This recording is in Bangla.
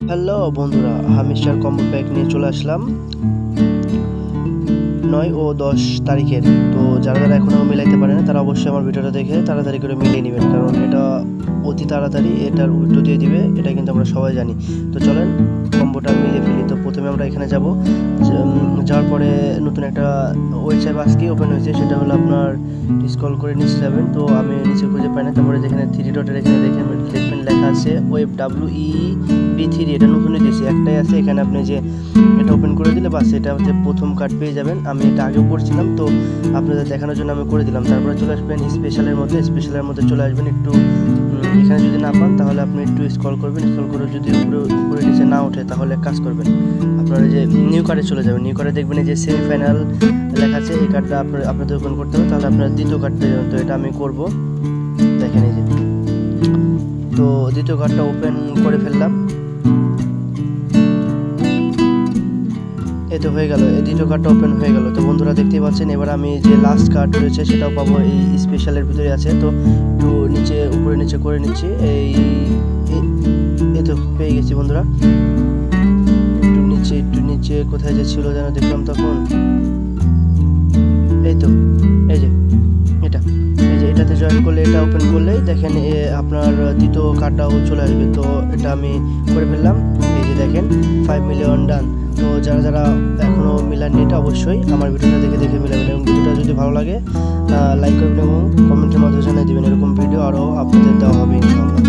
হ্যালো বন্ধুরা, আমি মিস্টার কম্বো প্যাক নিয়ে চলে আসলাম 9 ও 10 তারিখের। তো যারা যারা এখনও মিলাইতে পারে না তারা অবশ্যই আমার ভিডিওটা দেখে তাড়াতাড়ি করে মিলিয়ে নেবেন, কারণ এটা অতি তাড়াতাড়ি এটার উল্টো দিয়ে দিবে, এটা কিন্তু আমরা সবাই জানি। তো চলেন কম্বোটা মিলিয়ে ফেলি। তো প্রথমে আমরা এখানে যাব, যাওয়ার পরে নতুন একটা ওয়েবসাইট আজকে ওপেন হয়েছে, সেটা হলো আপনার স্ক্রল করে নিচে যাবেন। তো আমি নিচে খুঁজে পাই না, তারপরে যেখানে 3 ডটের এখানে দেখবেন লেখা আছে ওয়েব WEB3, এটা নতুনই দিয়েছি, একটাই আছে এখানে। আপনি যে এটা ওপেন করে দিলে বাস এটা হচ্ছে প্রথম কার্ড পেয়ে যাবেন। আমি এটা আগেও করছিলাম, তো আপনাদের দেখানোর জন্য আমি করে দিলাম। তারপরে চলে আসবেন স্পেশালের মধ্যে চলে আসবেন। একটু এখানে যদি না পান তাহলে আপনি একটু স্ক্রল করবেন, স্ক্রল করে যদি উপরে নিচে না ওঠে তাহলে কাজ করবেন, আপনারা যে নিউ কার্ডে চলে যাবেন। নিউ কার্ডে দেখবেন যে সেমিফাইনাল লেখা আছে, এই কার্ডটা আপনাদের ওপেন করতে হবে, তাহলে আপনারা দ্বিতীয় কার্ড পেয়ে যাবেন। তো এটা আমি করব, দেখেন এই যে। তো দ্বিতীয় কার্ডটা ওপেন করে ফেললাম, এই তো হয়ে গেল, এই দ্বিতীয় কার্ডটা ওপেন হয়ে গেল। তো বন্ধুরা দেখতেই পাচ্ছেন, এবার আমি যে লাস্ট কার্ড রয়েছে সেটাও পাবো, এই স্পেশালের ভিতরে আছে। তো একটু নিচে উপরে নিচে করে নিচ্ছি, এই তো পেয়ে গেছি বন্ধুরা। একটু নিচে কোথায় যে ছিল যেন দেখলাম তখন, এই তো এই যে এটাতে জয়েন করলে, এটা ওপেন করলেই দেখেন আপনার দ্বিতীয় কার্ডটাও চলে আসবে। তো এটা আমি করে ফেললাম, এই যে দেখেন 5 মিলিয়ন ডান। তো যারা যারা এখনও মিলাননি এটা অবশ্যই আমার ভিডিওটা দেখে মিলাবেন, এবং ভিডিওটা যদি ভালো লাগে লাইক করবেন এবং কমেন্টের মাধ্যমে জানিয়ে দেবেন। এরকম ভিডিও আরও আপনাদের দেওয়া হবে ইনশাআল্লাহ।